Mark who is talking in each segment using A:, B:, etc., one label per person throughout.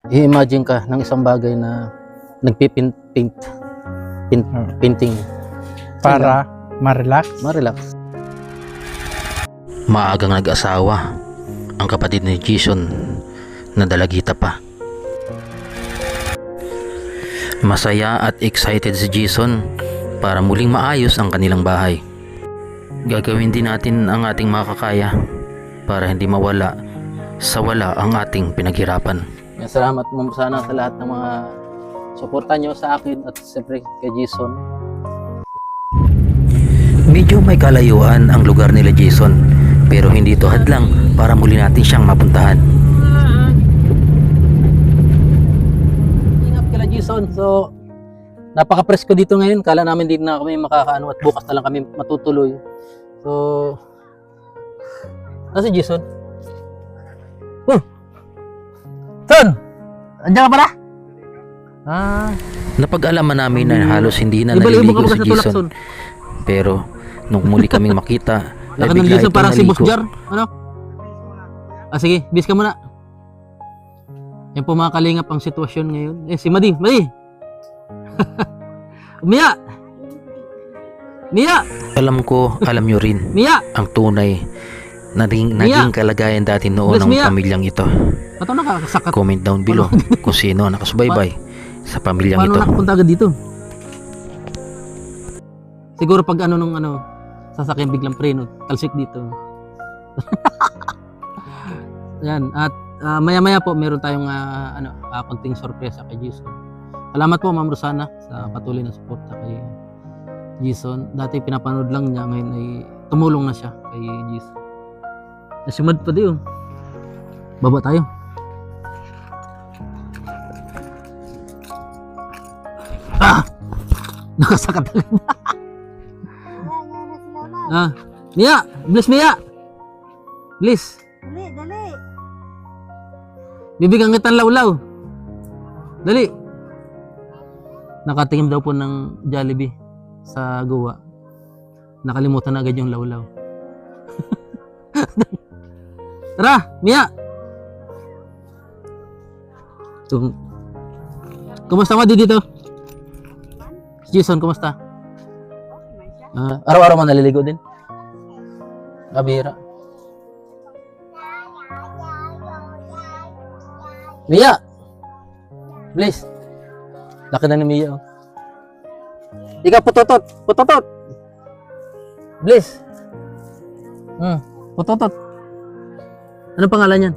A: I-imagine ka ng isang bagay na painting
B: Para ma-relax.
A: ma-relax.
C: Maagang nag-asawa ang kapatid ni Jason na dalagita pa. Masaya at excited si Jason para muling maayos ang kanilang bahay. Gagawin din natin ang ating makakaya para hindi mawala sa wala ang ating pinaghirapan.
A: Salamat mo sana sa lahat ng mga suporta nyo sa akin at siyempre kay Jason.
C: Medyo may kalayuan ang lugar nila Jason, pero hindi ito hadlang para muli natin siyang mapuntahan.
A: Ingat kila Jason. So, napaka-presko dito ngayon. Kala namin din na kami makakaano at bukas na lang kami matutuloy. So, si Jason? Son! Andiyan ka pala?
C: Napag-alaman namin na halos hindi na
A: Ibalibo ka
C: naliligo
A: ba
C: si
A: sa tulak,
C: Jason.
A: Son?
C: Pero nung muli kaming makita, ay
A: Laka ng
C: bigla
A: Jason
C: itong
A: para si Boss
C: naligo.
A: Jar. Ano? Sige, bis ka muna. Yan po mga kalingap ang sitwasyon ngayon. Si Madi. Mia! Mia!
C: Alam ko, alam nyo rin
A: Mia!
C: ang tunay na naging kalagayan dati noon
A: Bless
C: ng
A: Mia.
C: pamilyang ito.
A: Ba't nakakasakat?
C: Comment down below kung sino ang nakasubaybay sa pamilyang
A: Paano
C: ito.
A: nakapunta agad dito? Siguro pag sasakyan biglang preno, talsik dito. Yan. At maya-maya po meron tayong konting sorpresa kay Jason. Salamat po Ma'am Rosana sa patuloy na suporta kay Jason. Dati pinapanood lang niya, ngayon ay tumulong na siya kay Jason. Nasimad pa din. Baba tayo. Nakasakat agad. Mia! Bliss Mia! Bliss!
D: Dali.
A: Bibigyan kita ng lawlaw. Dali. Nakatingin daw po ng Jollibee sa Goa. Nakalimutan na agad yung lawlaw. Tara, Mia! Kumusta mo dito? Jason, kumusta? Araw-araw mo naliligo din? Kabira. Mia! Please. Laki na ni Mia. Ikaw, putotot. Please. Putotot. Anong pangalan yan?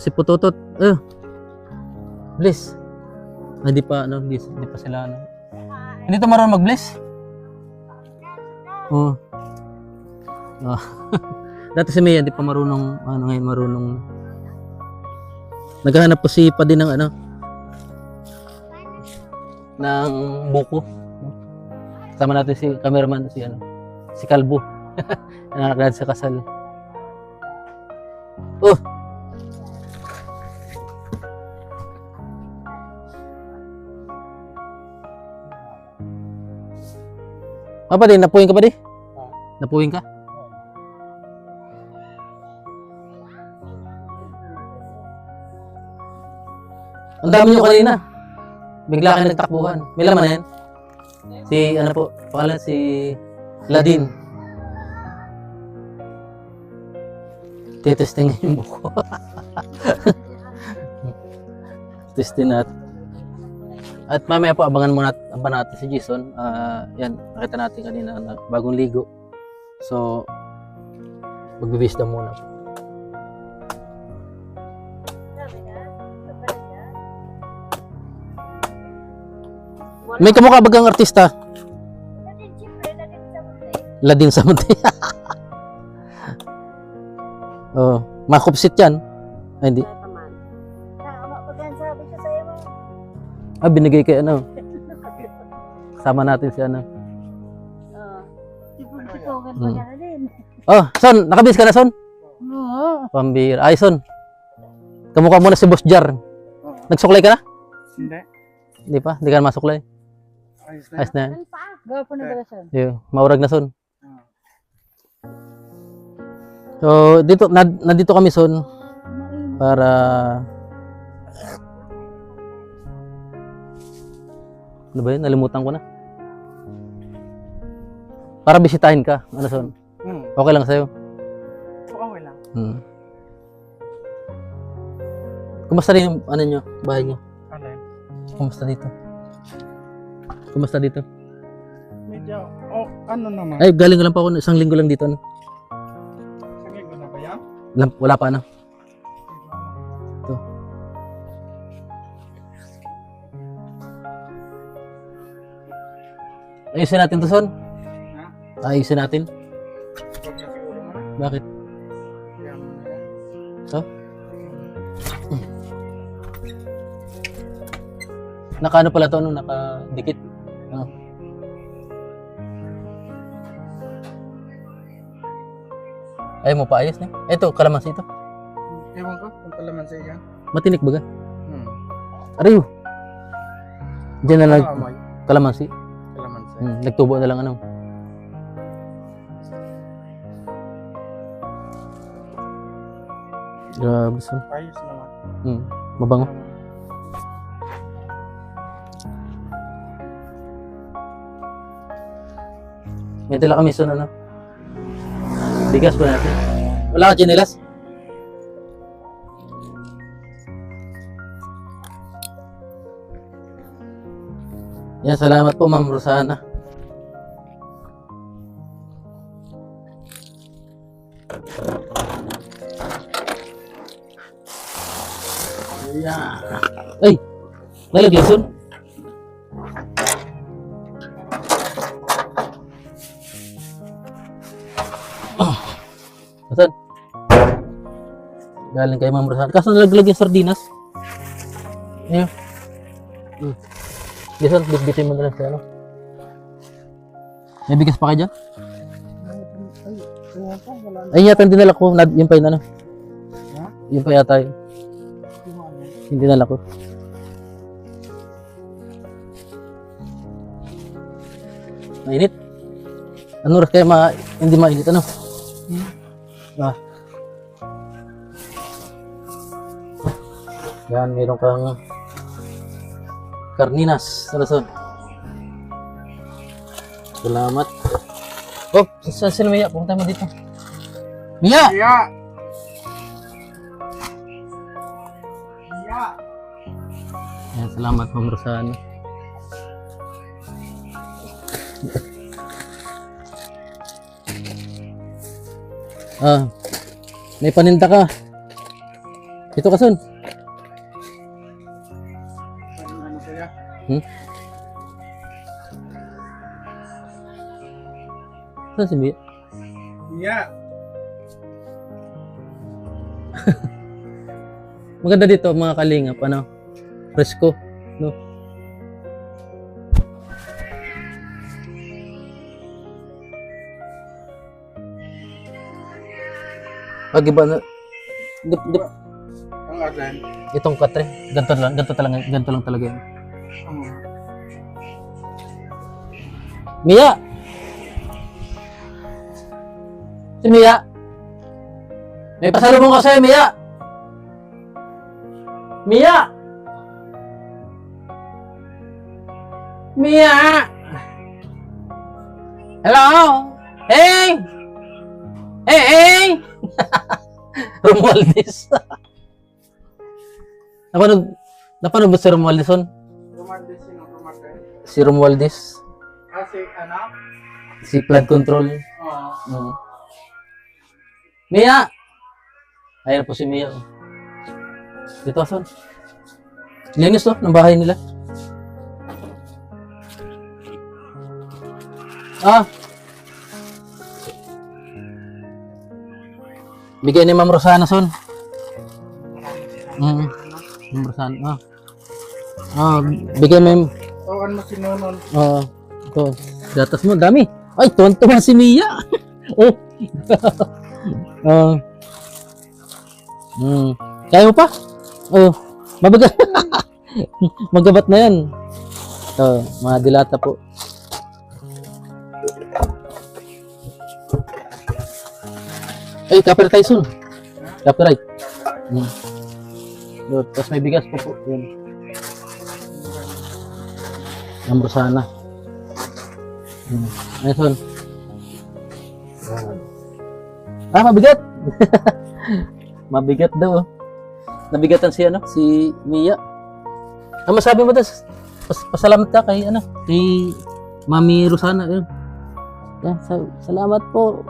A: Si Putotot. Please. Hindi pa sila Hindi to marunong mag-bless? Oo. Dati si Mia, hindi pa marunong, ngayon marunong. Naghahanap po si pa din ng ng buko. Kasama natin si cameraman, si Kalbo. Nakakadad sa kasal. Apa din, napuwing ka pa di? Napuwing ka? Ang dami nyo kanina. Bigla kayo nagtakbuhan. May laman na yan? Si, pangalan si Ladin. Titesting yung buko. Testing natin. At mamaya po, abangan natin si Jason. Yan, nakita natin kanina na bagong ligo. So, magbibisda muna. May kamukha bagang artista? Ladin sa Monte. Oh, makupsit yan. Ay, hindi. Binigay kay Sama natin si Son, nakabis ka na, Son?
D: Oo.
A: Pambira. Ay, Son. Kamukha mo na si Boss Jar. Nagsuklay ka na?
B: Hindi.
A: Hindi pa? Hindi ka na masuklay? Ayos na yan.
D: Gawa po na dala siya.
A: Maurag na, Son. So, nandito kami, Son, para Ano ba yun? Nalimutan ko na. Para bisitahin ka. Ano son? Okay lang sa'yo.
B: Okay lang.
A: Kumusta rin yung ano nyo? Bahay nyo?
B: Alin?
A: Kumusta dito? Kumusta dito?
B: Medyo, ano naman?
A: Ay, galing lang pa ako. Isang linggo lang dito. Ano?
B: Sige, na ba yan?
A: Wala pa ano. Ayusin natin to, Son. Ayusin natin.
B: Huwag na siguro mo na.
A: Bakit?
B: Kaya mo na yan.
A: So? Naka ano pala to, ano? Nakadikit. Ano? Ayaw mo pa ayos na? Ito, kalamansi ito.
B: Ewan ko, kung kalaman sa yan.
A: Matinik ba ga? Ariyo. Diyan na lang
B: Amoy.
A: kalamansi.
B: Kalaman sa
A: Nagtubo na lang ano. Grabe son.
B: Ayos naman.
A: Mabango. May tila kami son ano. Bigas ba natin? Wala ka chinelas? Yan, salamat po Ma'am Rosana. Yan. Ay! Nalagyan son? Asan? Galing kay Ma'am Rosana. Kaso nalaglag yung sardinas? Ayan. Jason, bitbitin mo na lang siya, ano? May bigas pa kayo dyan?
B: Ewan ko, wala na.
A: Ay, yata yung dinala ko. Yung pa yun, ano?
B: Ha?
A: Yung pa yata yun. Yung dinala ko. Mainit. Ano oras kaya hindi mainit, ano? Yan, meron kang karninas. Salason. Salamat. Oh, saan sila Mia? Pumunta mo dito. Mia!
B: Iya! Iya!
A: Yan, salamat Ma'am Rosana. May paninda ka. Ito ka, Son.
B: Ano kaya?
A: Saan si Mia?
B: Iya!
A: Maganda dito mga kalingap, ano? Presko, no? Pag iba na,
B: Ang alin?
A: itong katre, ganito lang talaga yun. Mia! Si Mia! May pasalubong ko sa'yo, Mia! Mia! Mia! Hello! Hey! Hey! Hey! Romualdez. Napanood ba si Romualdez on?
B: Romantis sino tumatay?
A: Si Romualdez.
B: Kasi ano?
A: Si flood control.
B: Oo.
A: Mia! Ayan po si Mia. Dito, Son. Linis to, ng bahay nila. Bigay ni Ma'am Rosana, Son. Ma'am Rosana. Bigay mo yung...
B: Tawagan mo si Nonon.
A: Ito. Gatas mo, dami. Ay, tuwan-tuwa si Mia. Kaya mo pa? Mabagat. Magabat na yan. Ito, mga dilata po. Ay, copyright tayo soon. Copyright. Tapos may bigas po po. Yan. Ang Rosana. Ayun, son. Mabigat! Mabigat daw. Oh. Nabigatan si si Mia. Ang masabi mo daw, pasalamat ka kay kay Mami Rosana. Yun. Yan, salamat po.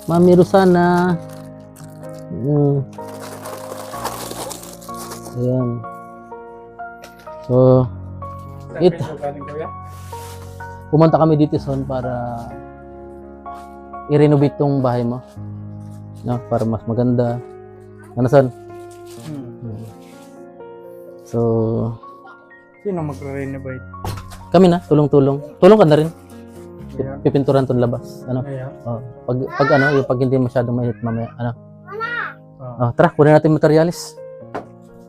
A: Mami Rosana. Ayan. So,
B: Galing kuya?
A: pumunta kami dito son para i-renovate tong bahay mo. No, para mas maganda. Ano son? So,
B: Sino magre-renovate?
A: kami na, tulong-tulong. Tulong ka na rin.
B: Kaya,
A: Pipinturan tong labas.
B: kaya.
A: Oh, pag yung pag hindi masyadong mainit mamaya,
B: Oh.
A: tara, kunin natin materialis.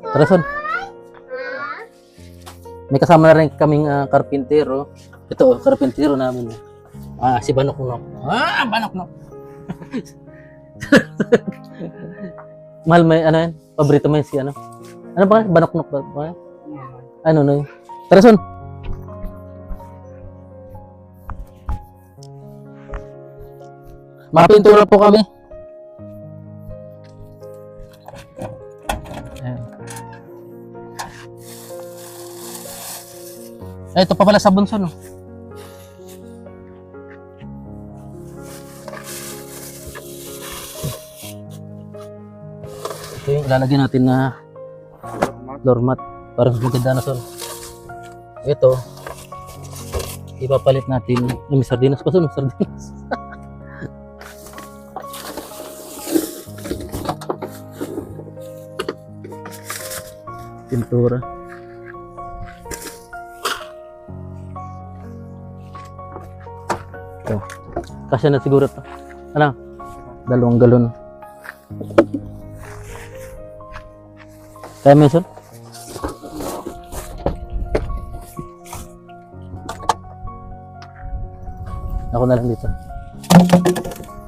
A: Tara, son. May kasama na rin kaming karpintero. Ito, karpintero namin. Si Banok Nok. Banok Nok. Mahal, may yan? Paborito mo yun si Ano ba? Banok Nok ba? Ano na yun? Tara, son. Makapintura po kami. Ayan. Ito pa pala sabon, son. Ito yung ilalagyan natin na floor mat para mas maganda na, son. Ito, ipapalit natin yung sardinas pa, son. Sardinas. Pintura. Ito. Kasya na siguro to. 2 galon. Kaya Mason? Ako na lang dito.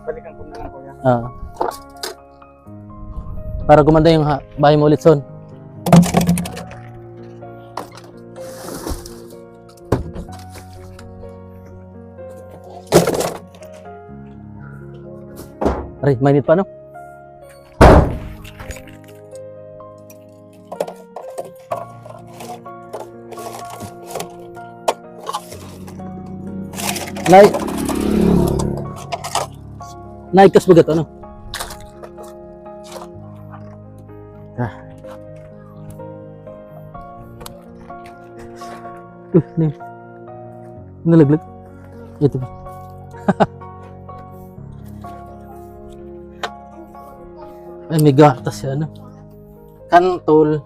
B: Balikan ko na lang kuya.
A: Para gumanda yung bahay mo ulit, son. Aray, mainit pa, no? Naikas bagat, ano? Nalaglag. Ito ba? Ay, may gatas yan. Kantol.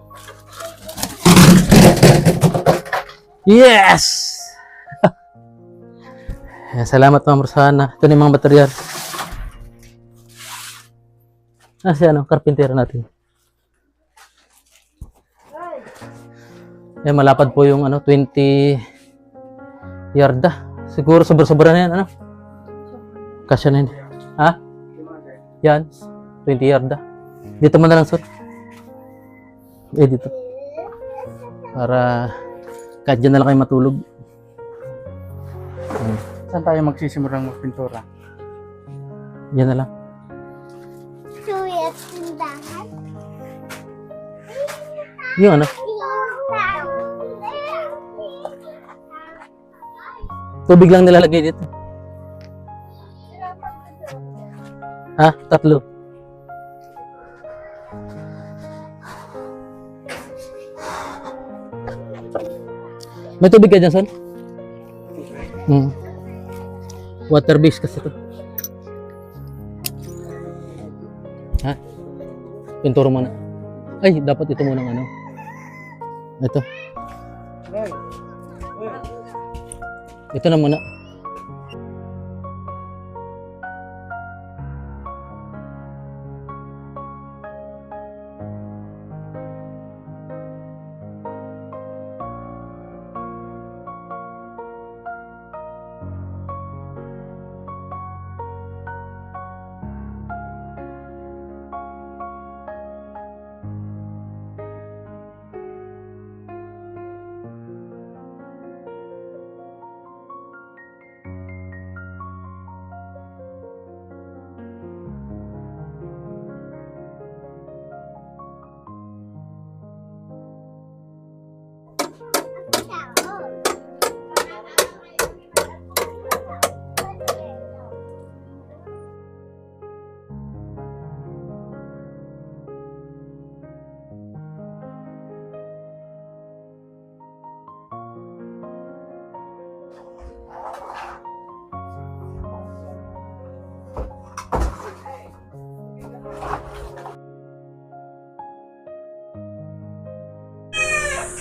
A: Yes! Salamat, Ma'am Rosana. Ito na yung mga material. Si karpintero natin. Malapad po yung 20 yarda. Siguro sobra-sobra na yan, Kasya na yun. Yan, 20 yarda. Dito mo na lang, sir. Dito. Para kahit dyan na lang kayo matulog.
B: Saan tayo magsisimulang magpintura?
A: Yan na lang.
D: Suyat tindahan.
A: Yung tubig lang nilalagay dito. 3. May tubig ka dyan, son? Water base kasi ito. Pinturo muna. Ay, dapat ito muna ng Ito. Ito na muna.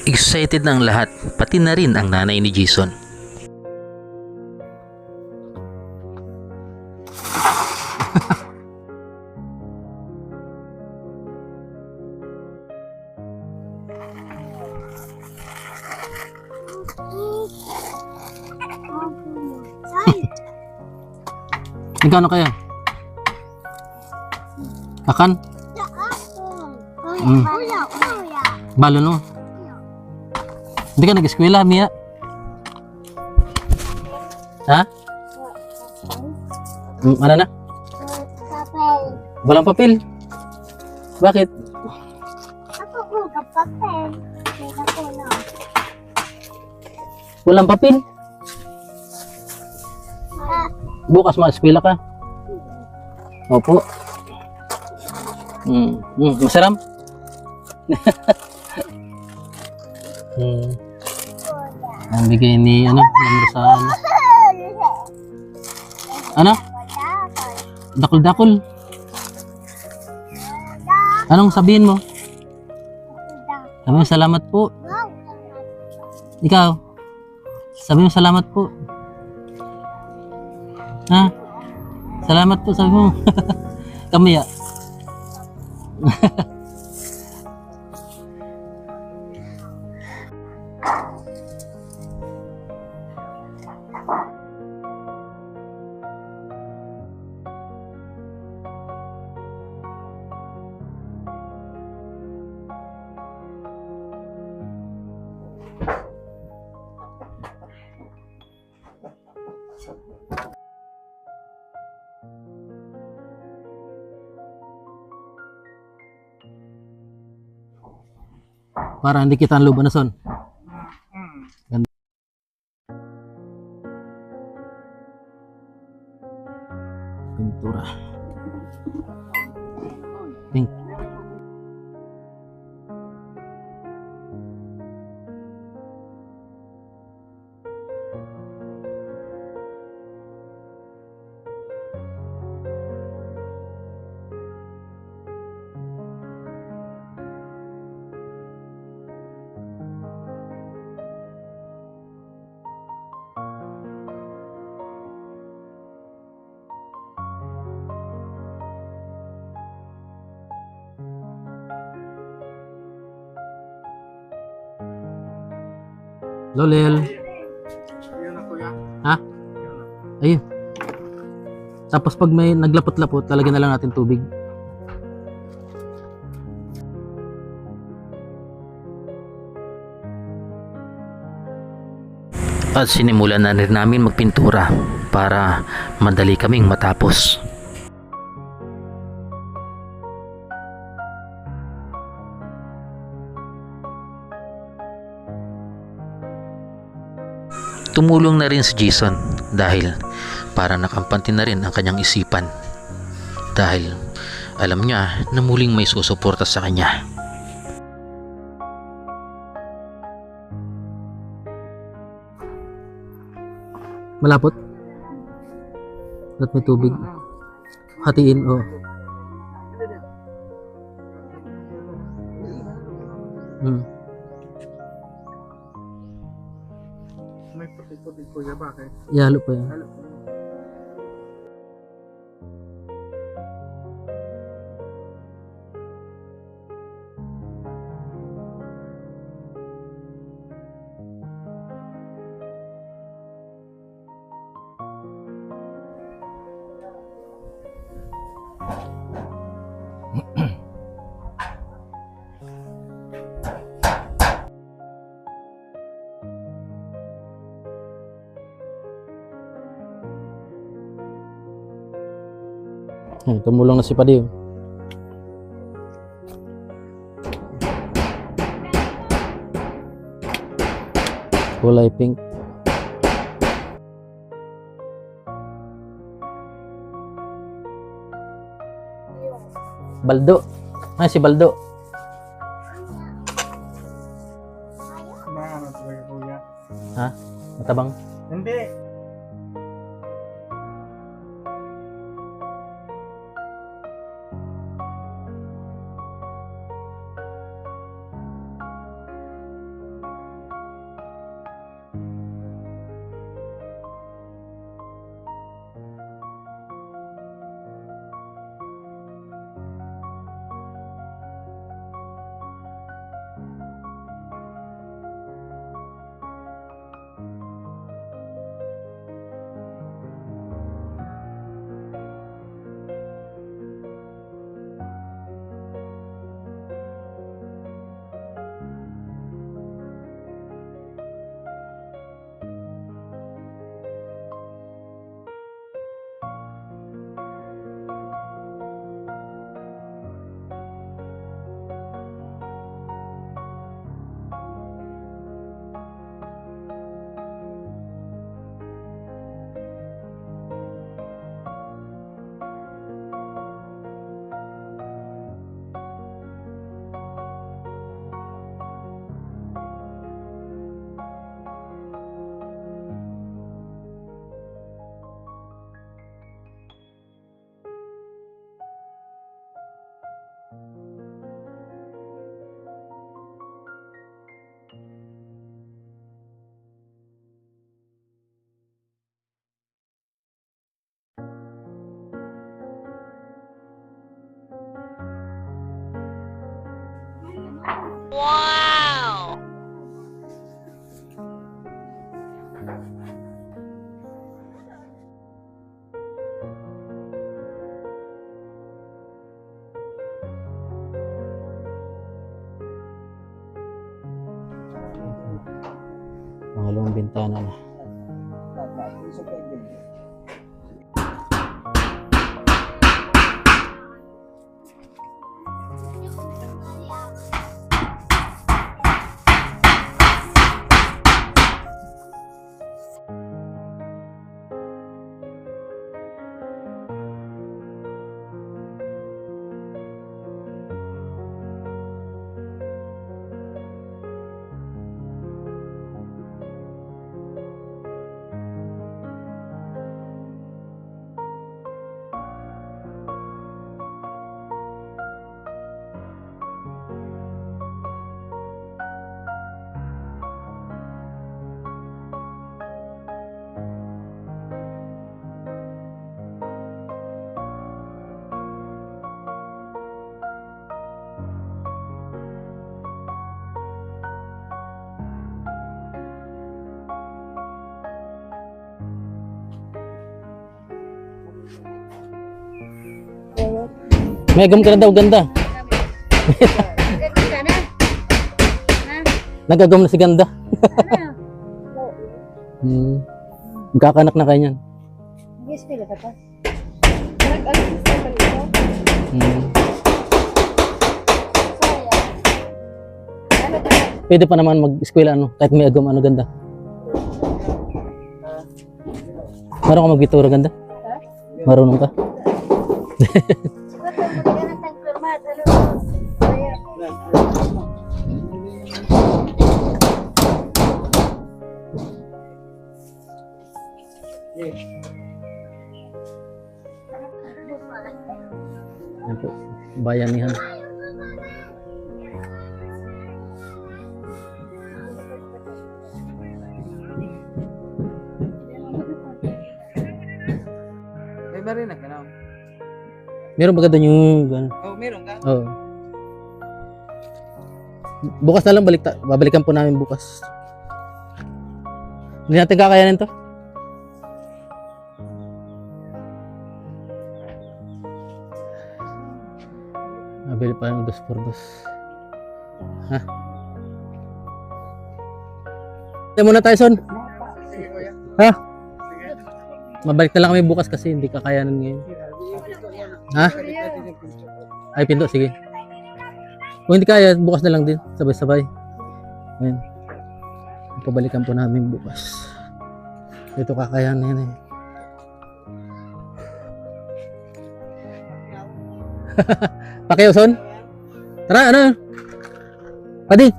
C: Excited na ang lahat, pati na rin ang nanay ni Jason.
A: Magkano kaya? Akan? Mm. Balo no? Hindi ka nag-eskwela, Mia? Ha? Ano na? Walang papel. Bakit? Walang papel? Bukas ma-eskwela ka? Opo. Masaram? Ang bigay ni number sa ano? Dakol-dakol. Anong sabihin mo? Sabi mo salamat po. Ikaw? Sabi mo salamat po. Ha? Salamat po sabi mo. Kami ya. Para hindi kita ang luban na son. Ganda. Pintura. Pink. Lolel.
B: Yun na kuya.
A: Ha? Ayun. Tapos pag may naglapot-lapot, talagyan na lang natin tubig.
C: At sinimulan na rin namin magpintura para madali kaming matapos. Tumulong na rin si Jason dahil para nakampante na rin ang kanyang isipan. Dahil alam niya na muling may susuporta sa kanya.
A: Malapot? At may tubig. Hatiin, oh.
B: May puti-puti kuya, bakit?
A: Ihalo pa yan.
B: Halo.
A: Tumulong na si Padi. Kulay pink. Baldo. Ay, si Baldo.
B: Ano talaga kuya?
A: Ha? Matabang?
B: Hindi.
A: Pangalawang bintana na. May agam ka na daw, ganda.
D: Ganda ka na.
A: Nagagam na si ganda.
D: Ano?
A: Magkakanak na kayo niyan.
D: Nag-espila ka pa. Nag-alis ka pa ito. Sayang. Ano ka na?
A: Pwede pa naman mag-eskwela kahit may agam ganda. Marunong ka magbitura ganda? Marunong ka?
D: Siguro maganda ng format. Ano? Sayang.
A: Yan po, bayanihan.
B: May marina ka na.
A: Meron ba doon yung gano'n?
B: Oh, meron ka?
A: Oo. Bukas na lang babalikan po namin bukas. Hindi natin kakayanin to. Nabili pa yung 2x2. Ha? Tayo muna tayo, Son.
B: Sige, kuya.
A: Ha?
B: Sige.
A: Mabalik na lang kami bukas kasi hindi kakayanan ngayon. Ha? Ay, pinto. Sige. Kung hindi kaya, bukas na lang din. Sabay-sabay. Ayan. Pabalikan po namin bukas. Ito kakayanin eh. Pakiyo, Son. Tara, ano? Padi.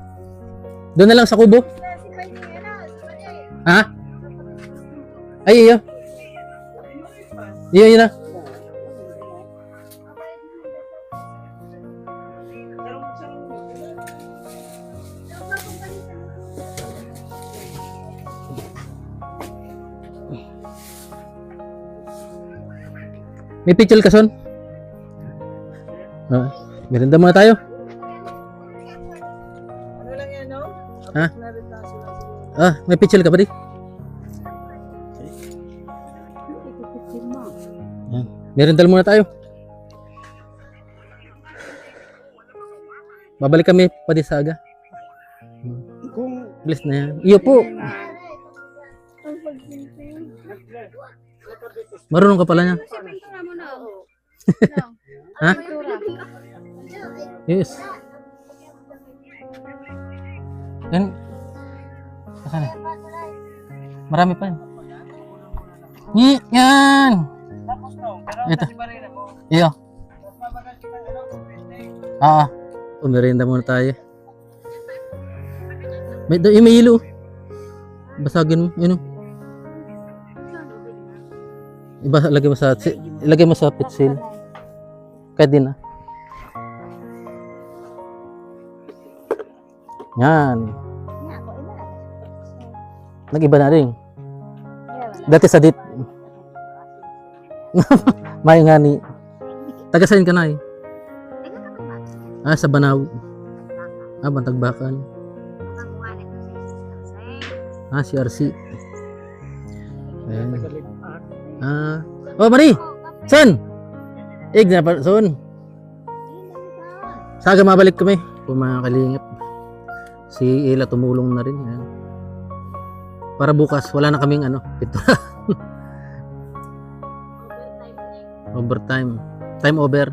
A: Doon na lang sa kubo. Ha? Ay, iyo. Iyo na. May picture ka, Son? Merenda muna tayo.
B: Ano lang yan, no?
A: Ha?
B: Narita sila.
A: May picture ka pa di? Merenda muna tayo. Babalik kami pa di sa aga.
B: Kung
A: Bilis na yan. Iyo po. Marunong ka pala niya. Ha? Yes. Yan. Asan na? Marami pa yan. Yan!
B: tapos no, pero
A: Ito.
B: kasi marina mo.
A: Iyo.
B: Mabagal kita ano, pwede.
A: Merienda muna tayo. May hilo. Basagin mo. Yun o. Ilagay mo sa pitsil. Kahit din ah. Yan. Nag-iba na rin. Dati sa dit. May nga ni. Taga saan ka na eh? Sa Banaw. Bantagbakan. CRC. Ayan. Oh, Mari! Son! Ig na pa, son. Saga mabalik kami. Kung mga kalingap. Si Ella tumulong na rin. Ayan. Para bukas, wala na kaming pintura. Overtime. Time over.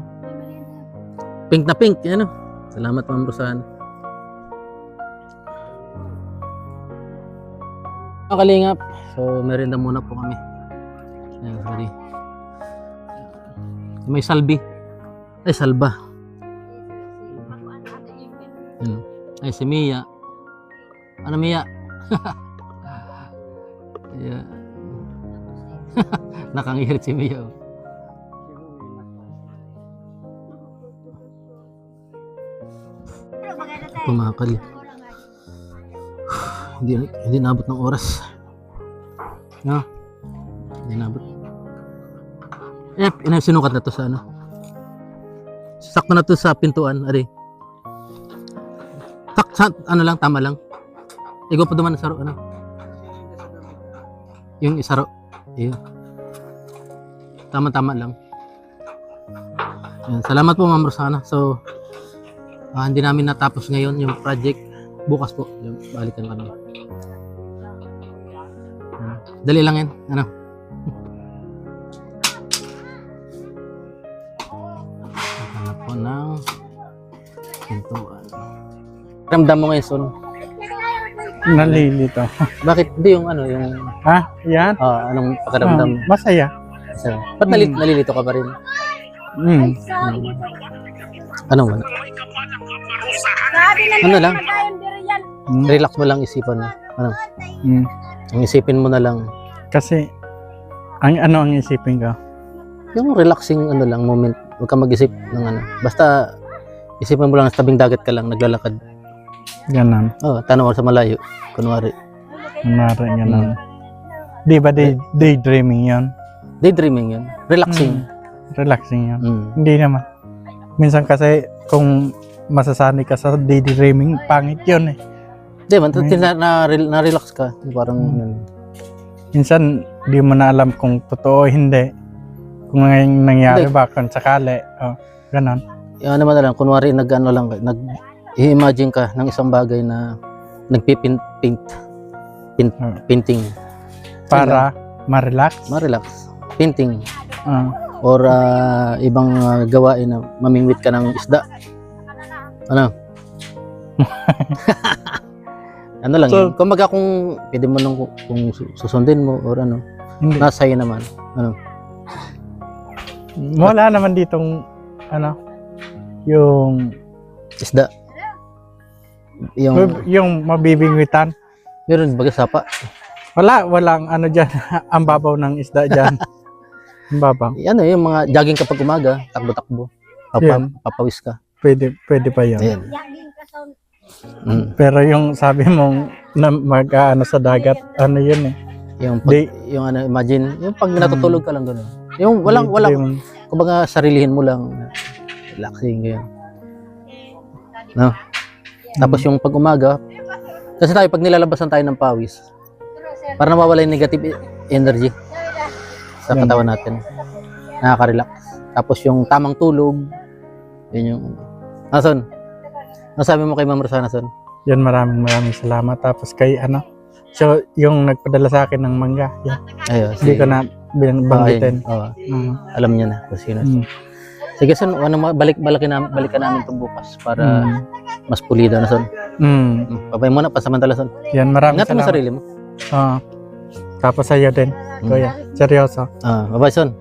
A: Pink na pink. Yan. Salamat, Ma'am Rosana. Mga kalingap. So, merienda muna po kami. Ayan, sorry. May salbi. Ay, salba. Ayan. Ay, si Mia. Ano, Mia? Yeah. Nakangirit si Mia. Pumakali. Hindi nabot ng oras. No? Hindi nabot. Sinukat na to sa sakto na to sa pintuan, ari. Lang, tama lang. Ikaw pa duman sa saro, yung isaro. Ayun. Tama-tama lang. Ayan. Salamat po, Ma'am Rosana. So, hindi namin natapos ngayon yung project. Bukas po, balikan kami. Dali lang yan. Hanap po ng pintuan. Ramdam mo ngayon, Son?
E: Nalilito.
A: Bakit? Hindi yung
E: Ha? Yan?
A: anong pakiramdam?
E: Masaya.
A: So, ba't nalilito ka pa rin? Ano? Ano lang? Relax mo lang isipan mo. Ang isipin mo na lang.
E: Kasi, ang isipin ko?
A: Yung relaxing lang moment. Huwag ka mag-isip ng Basta, isipan mo lang sa tabing dagat ka lang, naglalakad.
E: Ganon.
A: Tanaw sa malayo. Kunwari.
E: Ganon. Di ba daydreaming yun?
A: Daydreaming yun. Relaxing.
E: Relaxing yun. Hindi naman. Minsan kasi, kung masasanay ka sa daydreaming, pangit yun eh.
A: Hindi man, na-relax ka. Parang,
E: Minsan, di mo na alam kung totoo o hindi. Kung nangyari ba, kung sakali. Ganon.
A: Yan naman na lang, kunwari nag-i-imagine ka ng isang bagay na painting.
E: Para ma-relax.
A: Ma-relax. Painting.
E: Ah.
A: Or ibang gawain na mamingwit ka ng isda. Ano lang
E: So,
A: yun. Kumbaga kung pwede mo nung kung susundin mo or
E: Hindi.
A: nasa iyo naman.
E: Wala naman ditong yung
A: Isda.
E: yung mabibingwitan.
A: Meron baga sapa.
E: Walang dyan, ang babaw ng isda dyan. Ang babaw.
A: Yung mga jogging kapag umaga, takbo-takbo. Papawis ka.
E: Pwede pa yun.
A: Ayan.
E: Pero yung sabi mong sa dagat, yun eh.
A: Imagine, yung pag natutulog ka lang gano'n. Yung walang, kumbaga sarilihin mo lang, relaxing ganyan. No? Tapos yung pag umaga, kasi tayo pag nilalabasan tayo ng pawis, para nawawala yung negative energy sa katawan natin. Nakaka-relax. Tapos yung tamang tulog, yun yung... Son, ano sabi mo kay Ma'am Rosana, Son?
E: Yan, maraming salamat. Tapos kay so yung nagpadala sa akin ng mangga, yan. Hindi ko na banggitin.
A: Alam niya na kung sino. Sige, Son, balikan namin ito bukas para mas pulida na, Son. Babay mo na, pasamantala, Son.
E: Yan, maraming
A: ingatan mo
E: salamat.
A: sarili mo.
E: Tapos sa'yo din, Kuya. Seryoso.
A: Babay, Son.